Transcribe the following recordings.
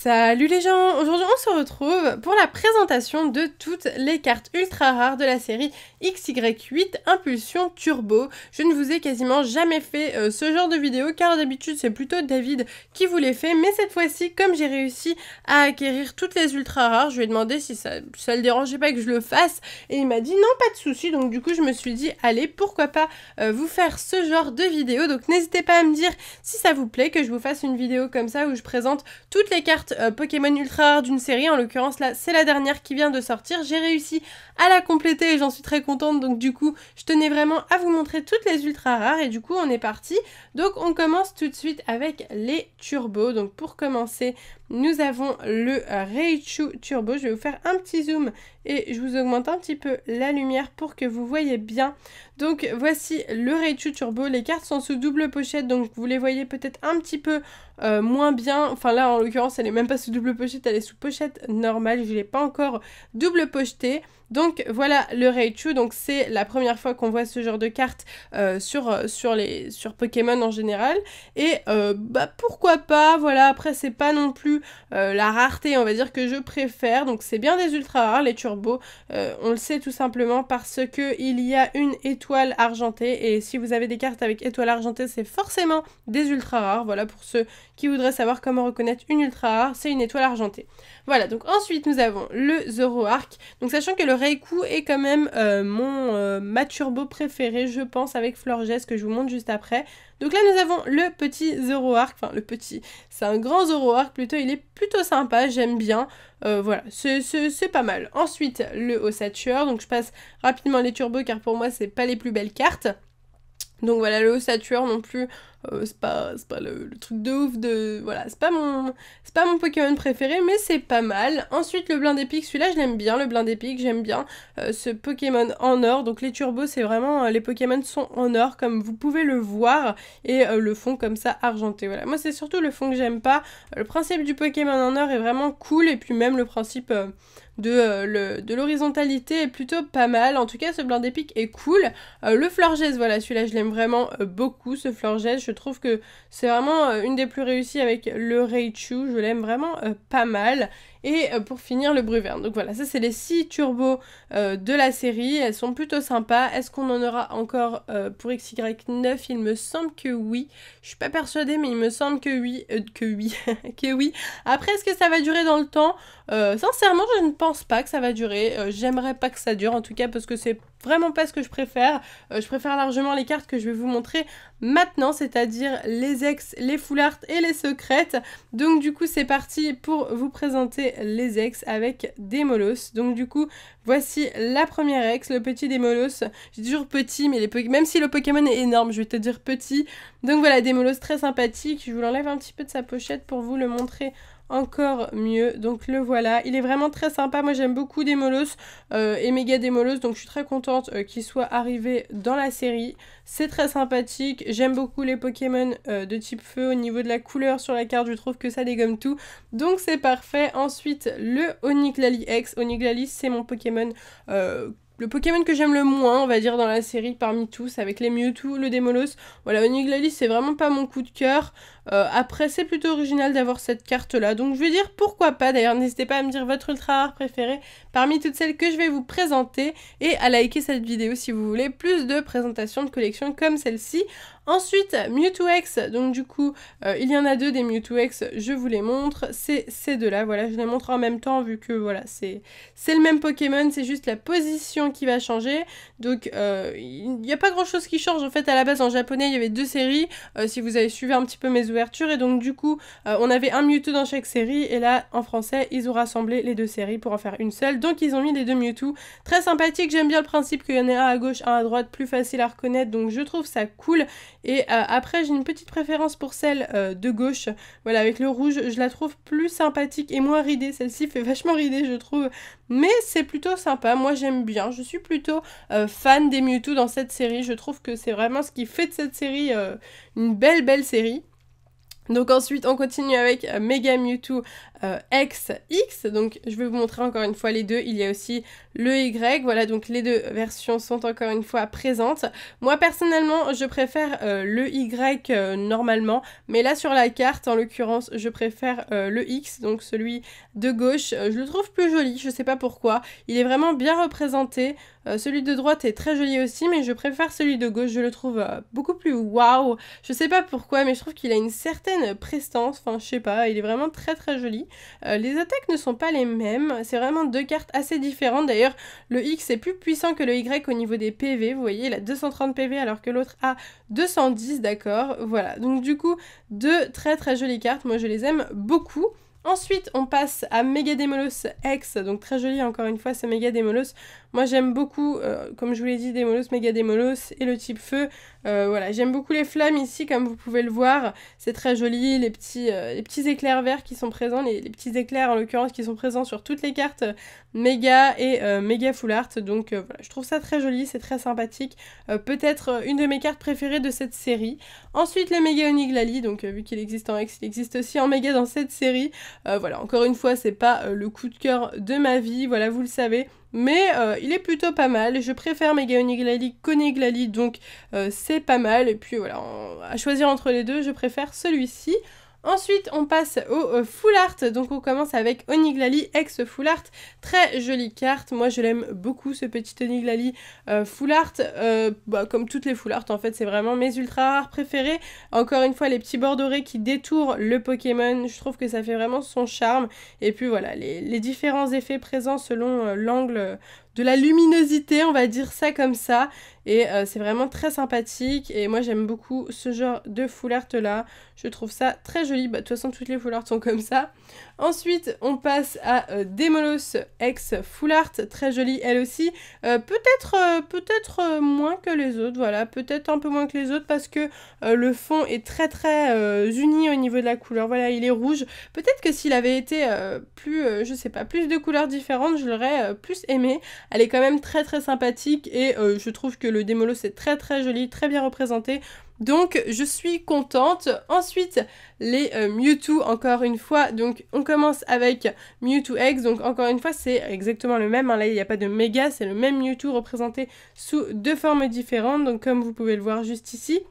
Salut les gens, aujourd'hui on se retrouve pour la présentation de toutes les cartes ultra rares de la série XY8 Impulsion Turbo. Je ne vous ai quasiment jamais fait ce genre de vidéo car d'habitude c'est plutôt David qui vous les fait, mais cette fois-ci comme j'ai réussi à acquérir toutes les ultra rares, je lui ai demandé si ça le dérangeait pas que je le fasse et il m'a dit non, pas de souci. Donc du coup je me suis dit allez, pourquoi pas vous faire ce genre de vidéo. Donc n'hésitez pas à me dire si ça vous plaît que je vous fasse une vidéo comme ça où je présente toutes les cartes Pokémon ultra rares d'une série. En l'occurrence là c'est la dernière qui vient de sortir, j'ai réussi à la compléter et j'en suis très contente, donc du coup je tenais vraiment à vous montrer toutes les ultra rares et du coup on est parti. Donc on commence tout de suite avec les turbos. Donc pour commencer nous avons le Raichu Turbo. Je vais vous faire un petit zoom et je vous augmente un petit peu la lumière pour que vous voyez bien. Donc voici le Raichu Turbo. Les cartes sont sous double pochette, donc vous les voyez peut-être un petit peu moins bien. Enfin là en l'occurrence elle est même pas sous double pochette, elle est sous pochette normale. Je l'ai pas encore double pochetée. Donc voilà le Raichu, donc c'est la première fois qu'on voit ce genre de carte sur Pokémon en général. Et bah pourquoi pas, voilà, après c'est pas non plus la rareté on va dire que je préfère. Donc c'est bien des ultra rares les turbos, on le sait tout simplement parce que il y a une étoile argentée. Et si vous avez des cartes avec étoile argentée c'est forcément des ultra rares. Voilà pour ceux qui voudraient savoir comment reconnaître une ultra rare, c'est une étoile argentée. Voilà, donc ensuite nous avons le Zoroark. Donc sachant que le Raikou est quand même ma turbo préférée, je pense, avec Florges que je vous montre juste après. Donc là nous avons le petit Zoroark, enfin le petit, c'est un grand Zoroark plutôt, il est plutôt sympa, j'aime bien. Voilà, c'est pas mal. Ensuite le Ossature, donc je passe rapidement les turbos car pour moi c'est pas les plus belles cartes. Donc voilà, le Ossature non plus, c'est pas le truc de ouf de... Voilà, c'est pas mon Pokémon préféré, mais c'est pas mal. Ensuite, le Blindépic, celui-là, je l'aime bien, le Blindépic, j'aime bien ce Pokémon en or. Donc les turbos, c'est vraiment... les Pokémon sont en or, comme vous pouvez le voir, et le fond comme ça, argenté. Voilà, moi, c'est surtout le fond que j'aime pas. Le principe du Pokémon en or est vraiment cool, et puis même le principe... de l'horizontalité est plutôt pas mal. En tout cas ce Blindépic est cool. Le Florges, voilà, celui-là je l'aime vraiment beaucoup, ce Florges. Je trouve que c'est vraiment une des plus réussies avec le Raichu. Je l'aime vraiment pas mal. Et pour finir le Bruverne. Donc voilà, ça c'est les 6 turbos de la série. Elles sont plutôt sympas. Est-ce qu'on en aura encore pour XY9? Il me semble que oui. Je suis pas persuadée mais il me semble que oui. Que oui. Après est-ce que ça va durer dans le temps? Sincèrement je ne pense pas que ça va durer. J'aimerais pas que ça dure en tout cas parce que c'est vraiment pas ce que je préfère. Je préfère largement les cartes que je vais vous montrer maintenant, c'est-à-dire les ex, les full art et les secrètes. Donc du coup c'est parti pour vous présenter les ex avec Démolos. Donc du coup voici la première ex, le petit Démolos. J'ai toujours petit, mais même si le Pokémon est énorme, je vais te dire petit. Donc voilà, Démolos très sympathique. Je vous l'enlève un petit peu de sa pochette pour vous le montrer encore mieux. Donc le voilà, il est vraiment très sympa. Moi j'aime beaucoup Démolos et Méga Démolos, donc je suis très contente qu'il soit arrivé dans la série. C'est très sympathique, j'aime beaucoup les Pokémon de type feu. Au niveau de la couleur sur la carte je trouve que ça dégomme tout, donc c'est parfait. Ensuite le Oniglali X. Oniglali c'est mon Pokémon le Pokémon que j'aime le moins, on va dire, dans la série parmi tous, avec les Mewtwo, le Démolos. Voilà, Oniglali, c'est vraiment pas mon coup de cœur. Après, c'est plutôt original d'avoir cette carte-là. Donc, je vais dire pourquoi pas. D'ailleurs, n'hésitez pas à me dire votre ultra rare préféré parmi toutes celles que je vais vous présenter. Et à liker cette vidéo si vous voulez plus de présentations de collections comme celle-ci. Ensuite, Mewtwo X, donc du coup, il y en a deux des Mewtwo X, je vous les montre, c'est ces deux-là, voilà, je les montre en même temps vu que, voilà, c'est le même Pokémon, c'est juste la position qui va changer, donc il n'y a pas grand-chose qui change, en fait, à la base, en japonais, il y avait deux séries, si vous avez suivi un petit peu mes ouvertures, et donc, du coup, on avait un Mewtwo dans chaque série, et là, en français, ils ont rassemblé les deux séries pour en faire une seule, donc ils ont mis les deux Mewtwo, très sympathique, j'aime bien le principe qu'il y en ait un à gauche, un à droite, plus facile à reconnaître, donc je trouve ça cool. Et après j'ai une petite préférence pour celle de gauche, voilà, avec le rouge, je la trouve plus sympathique et moins ridée. Celle-ci fait vachement ridée je trouve, mais c'est plutôt sympa, moi j'aime bien, je suis plutôt fan des Mewtwo dans cette série, je trouve que c'est vraiment ce qui fait de cette série une belle série. Donc ensuite on continue avec Mega Mewtwo XX, donc je vais vous montrer encore une fois les deux, il y a aussi le Y, voilà donc les deux versions sont encore une fois présentes. Moi personnellement je préfère le Y normalement, mais là sur la carte en l'occurrence je préfère le X, donc celui de gauche, je le trouve plus joli, je sais pas pourquoi, il est vraiment bien représenté. Celui de droite est très joli aussi, mais je préfère celui de gauche, je le trouve beaucoup plus waouh. Je sais pas pourquoi, mais je trouve qu'il a une certaine prestance, enfin je sais pas, il est vraiment très très joli. Les attaques ne sont pas les mêmes, c'est vraiment deux cartes assez différentes. D'ailleurs, le X est plus puissant que le Y au niveau des PV, vous voyez, il a 230 PV alors que l'autre a 210, d'accord. Voilà, donc du coup, deux très très jolies cartes, moi je les aime beaucoup. Ensuite, on passe à Mega Démolos X, donc très joli encore une fois, c'est Mega Démolos. Moi j'aime beaucoup, comme je vous l'ai dit, Démolos, Mega Démolos et le type feu. Voilà, j'aime beaucoup les flammes ici, comme vous pouvez le voir. C'est très joli, les petits éclairs verts qui sont présents, les petits éclairs en l'occurrence qui sont présents sur toutes les cartes Mega et Mega Full Art. Donc voilà, je trouve ça très joli, c'est très sympathique. Peut-être une de mes cartes préférées de cette série. Ensuite, le Mega Oniglali, donc vu qu'il existe en X, il existe aussi en Mega dans cette série. Voilà, encore une fois, c'est pas le coup de cœur de ma vie, voilà, vous le savez. Mais il est plutôt pas mal, je préfère Mega Oniglali qu'Oniglali, donc c'est pas mal. Et puis voilà, à choisir entre les deux, je préfère celui-ci. Ensuite, on passe au Full Art, donc on commence avec Oniglali X Full Art, très jolie carte, moi je l'aime beaucoup ce petit Oniglali Full Art, comme toutes les Full Art en fait, c'est vraiment mes ultra rares préférés. Encore une fois, les petits bords dorés qui détourent le Pokémon, je trouve que ça fait vraiment son charme, et puis voilà, les différents effets présents selon l'angle de la luminosité, on va dire ça comme ça, et c'est vraiment très sympathique, et moi j'aime beaucoup ce genre de full art là, je trouve ça très joli, de toute façon toutes les full art sont comme ça. Ensuite on passe à Démolos X Full Art, très jolie elle aussi, peut-être moins que les autres, voilà, peut-être un peu moins que les autres parce que le fond est très très uni au niveau de la couleur, voilà, il est rouge, peut-être que s'il avait été plus, je sais pas, plus de couleurs différentes, je l'aurais plus aimé. Elle est quand même très très sympathique et je trouve que le Démolos est très très joli, très bien représenté. Donc je suis contente. Ensuite les Mewtwo encore une fois, donc on commence avec Mewtwo X, donc encore une fois c'est exactement le même, hein. Là il n'y a pas de méga, c'est le même Mewtwo représenté sous deux formes différentes, donc comme vous pouvez le voir juste ici.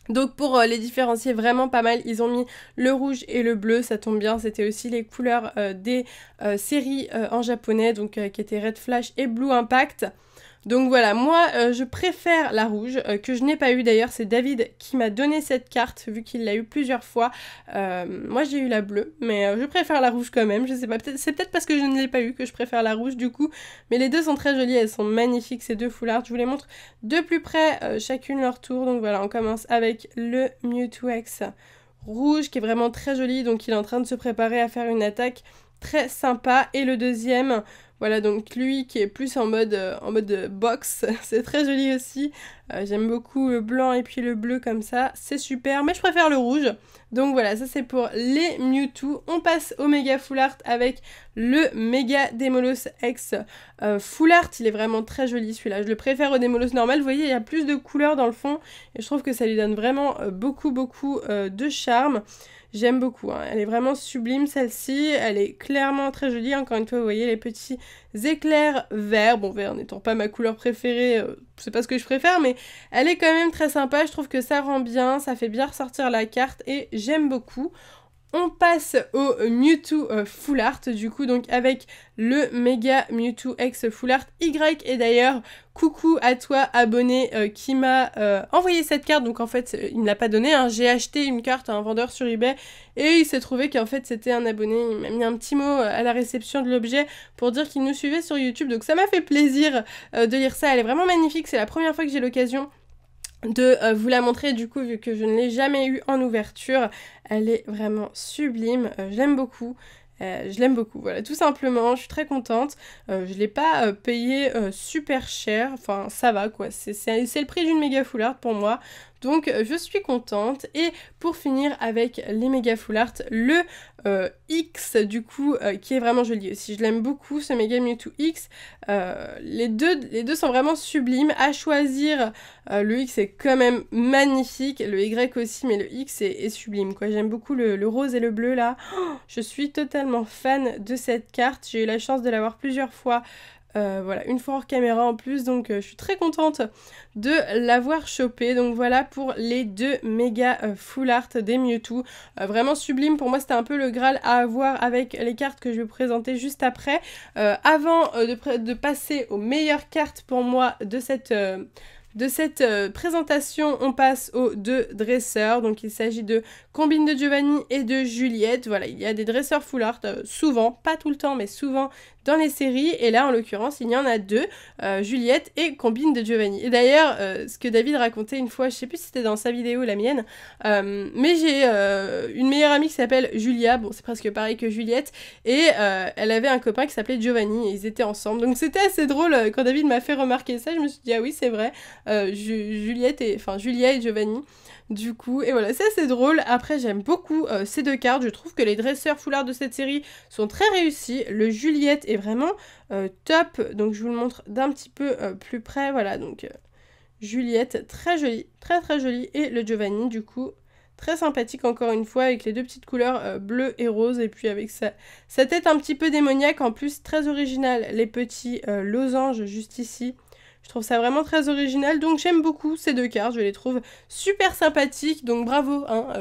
Donc pour les différencier vraiment pas mal, ils ont mis le rouge et le bleu, ça tombe bien, c'était aussi les couleurs des séries en japonais, donc qui étaient Red Flash et Blue Impact. Donc voilà, moi je préfère la rouge, que je n'ai pas eu d'ailleurs, c'est David qui m'a donné cette carte, vu qu'il l'a eu plusieurs fois. Moi j'ai eu la bleue, mais je préfère la rouge quand même, je sais pas, c'est peut-être parce que je ne l'ai pas eu que je préfère la rouge du coup. Mais les deux sont très jolies, elles sont magnifiques ces deux full art, je vous les montre de plus près, chacune leur tour. Donc voilà, on commence avec le Mewtwo X rouge qui est vraiment très joli, donc il est en train de se préparer à faire une attaque très sympa. Et le deuxième, voilà, donc lui qui est plus en mode box, c'est très joli aussi. J'aime beaucoup le blanc et puis le bleu comme ça, c'est super, mais je préfère le rouge. Donc voilà, ça c'est pour les Mewtwo. On passe au Mega Full Art avec le Mega Démolos X Full Art. Il est vraiment très joli celui-là, je le préfère au Démolos normal. Vous voyez, il y a plus de couleurs dans le fond et je trouve que ça lui donne vraiment beaucoup de charme. J'aime beaucoup, hein. Elle est vraiment sublime celle-ci, elle est clairement très jolie, encore une fois vous voyez les petits éclairs verts, bon vert n'étant pas ma couleur préférée, c'est pas ce que je préfère, mais elle est quand même très sympa, je trouve que ça rend bien, ça fait bien ressortir la carte et j'aime beaucoup. On passe au Mewtwo Full Art du coup, donc avec le Mega Mewtwo X Full Art Y. Et d'ailleurs, coucou à toi abonné qui m'a envoyé cette carte. Donc en fait, il me l'a pas donné, hein. J'ai acheté une carte à un vendeur sur eBay et il s'est trouvé qu'en fait c'était un abonné. Il m'a mis un petit mot à la réception de l'objet pour dire qu'il nous suivait sur YouTube. Donc ça m'a fait plaisir de lire ça. Elle est vraiment magnifique, c'est la première fois que j'ai l'occasion de vous la montrer du coup vu que je ne l'ai jamais eu en ouverture. Elle est vraiment sublime, je l'aime beaucoup. Je l'aime beaucoup, voilà, tout simplement, je suis très contente. Je l'ai pas payé super cher, enfin ça va quoi, c'est le prix d'une méga full art pour moi. Donc je suis contente. Et pour finir avec les méga full art, le X du coup qui est vraiment joli aussi. Je l'aime beaucoup ce Mega Mewtwo X. Les deux sont vraiment sublimes. À choisir, le X est quand même magnifique. Le Y aussi, mais le X est sublime quoi. J'aime beaucoup le rose et le bleu là. Oh, je suis totalement fan de cette carte. J'ai eu la chance de l'avoir plusieurs fois. Voilà, une fois hors caméra en plus, donc je suis très contente de l'avoir chopé. Donc voilà pour les deux méga full art des Mewtwo, vraiment sublime. Pour moi c'était un peu le Graal à avoir avec les cartes que je vais vous présenter juste après. Avant de passer aux meilleures cartes pour moi de cette présentation, on passe aux deux dresseurs. Donc il s'agit de Combine de Giovanni et de Juliette. Voilà, il y a des dresseurs full art, souvent, pas tout le temps, mais souvent dans les séries. Et là, en l'occurrence, il y en a deux, Juliette et Combine de Giovanni. Et d'ailleurs, ce que David racontait une fois, je sais plus si c'était dans sa vidéo ou la mienne, mais j'ai une meilleure amie qui s'appelle Julia, bon c'est presque pareil que Juliette, et elle avait un copain qui s'appelait Giovanni, et ils étaient ensemble. Donc c'était assez drôle, quand David m'a fait remarquer ça, je me suis dit, ah oui c'est vrai, Julia et Giovanni. Du coup, et voilà, c'est assez drôle. Après, j'aime beaucoup ces deux cartes. Je trouve que les dresseurs full art de cette série sont très réussis. Le Juliette est vraiment top. Donc, je vous le montre d'un petit peu plus près. Voilà, donc Juliette, très jolie, très très jolie. Et le Giovanni, du coup, très sympathique encore une fois, avec les deux petites couleurs bleu et rose. Et puis avec sa tête un petit peu démoniaque, en plus très original. Les petits losanges juste ici. Je trouve ça vraiment très original, donc j'aime beaucoup ces deux cartes, je les trouve super sympathiques, donc bravo hein,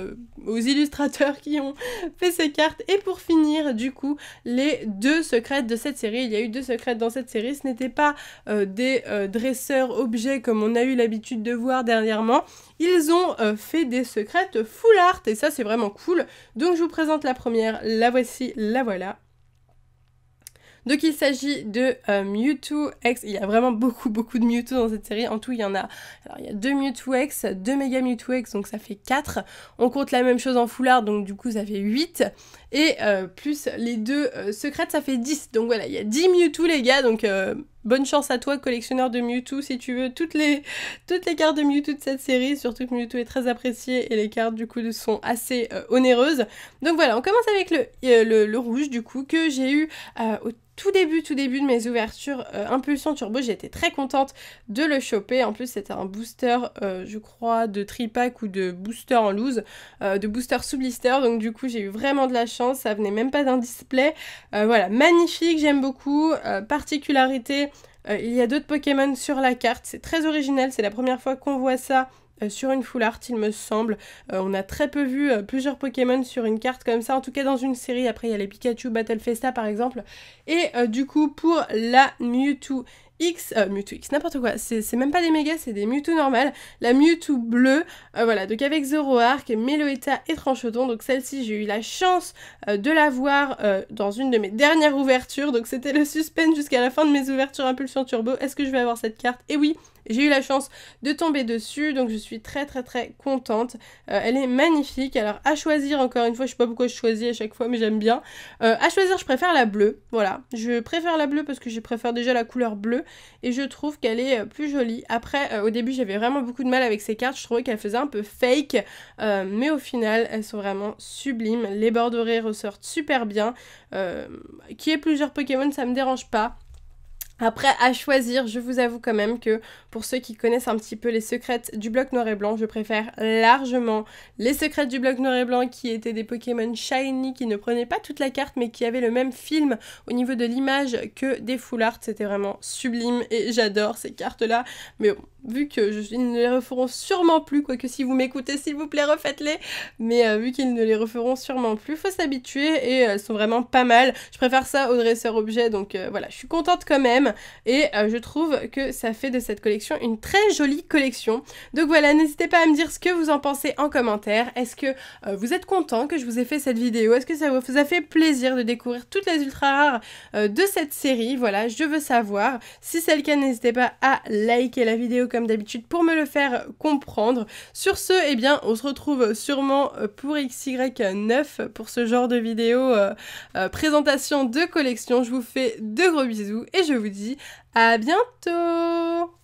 aux illustrateurs qui ont fait ces cartes. Et pour finir, du coup, les deux secrètes de cette série, il y a eu deux secrètes dans cette série, ce n'était pas des dresseurs objets comme on a eu l'habitude de voir dernièrement, ils ont fait des secrètes full art, et ça c'est vraiment cool. Donc je vous présente la première, la voici, la voilà. Donc il s'agit de Mewtwo X, il y a vraiment beaucoup de Mewtwo dans cette série, en tout il y en a, alors il y a 2 Mewtwo X, 2 Mega Mewtwo X, donc ça fait 4, on compte la même chose en full art, donc du coup ça fait 8, et plus les deux secrètes ça fait 10, donc voilà, il y a 10 Mewtwo les gars, donc bonne chance à toi collectionneur de Mewtwo si tu veux toutes les cartes de Mewtwo de cette série, surtout que Mewtwo est très apprécié et les cartes du coup sont assez onéreuses. Donc voilà, on commence avec le rouge du coup que j'ai eu au tout début de mes ouvertures Impulsion Turbo, j'ai été très contente de le choper. En plus c'était un booster je crois de tripack ou de booster en loose, de booster sous blister, donc du coup j'ai eu vraiment de la chance, ça venait même pas d'un display. Voilà, magnifique, j'aime beaucoup. Particularité, il y a d'autres Pokémon sur la carte, c'est très original, c'est la première fois qu'on voit ça sur une full art il me semble. On a très peu vu plusieurs Pokémon sur une carte comme ça, en tout cas dans une série. Après il y a les Pikachu Battle Festa par exemple. Et du coup pour la Mewtwo X, n'importe quoi, c'est même pas des mégas, c'est des Mewtwo normales, la Mewtwo bleue, voilà, donc avec Zoroark, Meloetta et Tranchodon, donc celle-ci j'ai eu la chance de la voir dans une de mes dernières ouvertures, donc c'était le suspense jusqu'à la fin de mes ouvertures Impulsion Turbo, est-ce que je vais avoir cette carte? Et oui, j'ai eu la chance de tomber dessus, donc je suis très contente. Elle est magnifique. Alors à choisir, encore une fois, je sais pas pourquoi je choisis à chaque fois, mais j'aime bien. À choisir, je préfère la bleue, voilà. Je préfère la bleue parce que je préfère déjà la couleur bleue, et je trouve qu'elle est plus jolie. Après, au début, j'avais vraiment beaucoup de mal avec ces cartes, je trouvais qu'elles faisaient un peu fake, mais au final, elles sont vraiment sublimes. Les bords dorés ressortent super bien. Qu'il y ait plusieurs Pokémon, ça me dérange pas. Après, à choisir, je vous avoue quand même que pour ceux qui connaissent un petit peu les secrètes du bloc noir et blanc, je préfère largement les secrètes du bloc noir et blanc qui étaient des Pokémon shiny, qui ne prenaient pas toute la carte mais qui avaient le même film au niveau de l'image que des full art. C'était vraiment sublime et j'adore ces cartes-là. Mais bon, vu qu'ils ne les referont sûrement plus, quoique si vous m'écoutez, s'il vous plaît, refaites-les. Mais vu qu'ils ne les referont sûrement plus, faut s'habituer et elles sont vraiment pas mal. Je préfère ça au dresseur objet, donc voilà, je suis contente quand même. Et je trouve que ça fait de cette collection une très jolie collection. Donc voilà, n'hésitez pas à me dire ce que vous en pensez en commentaire. Est-ce que vous êtes content que je vous ai fait cette vidéo? Est-ce que ça vous a fait plaisir de découvrir toutes les ultra rares de cette série? Voilà, je veux savoir. Si c'est le cas, n'hésitez pas à liker la vidéo comme d'habitude pour me le faire comprendre. Sur ce, eh bien, on se retrouve sûrement pour XY9 pour ce genre de vidéo présentation de collection. Je vous fais de gros bisous et je vous dis à bientôt!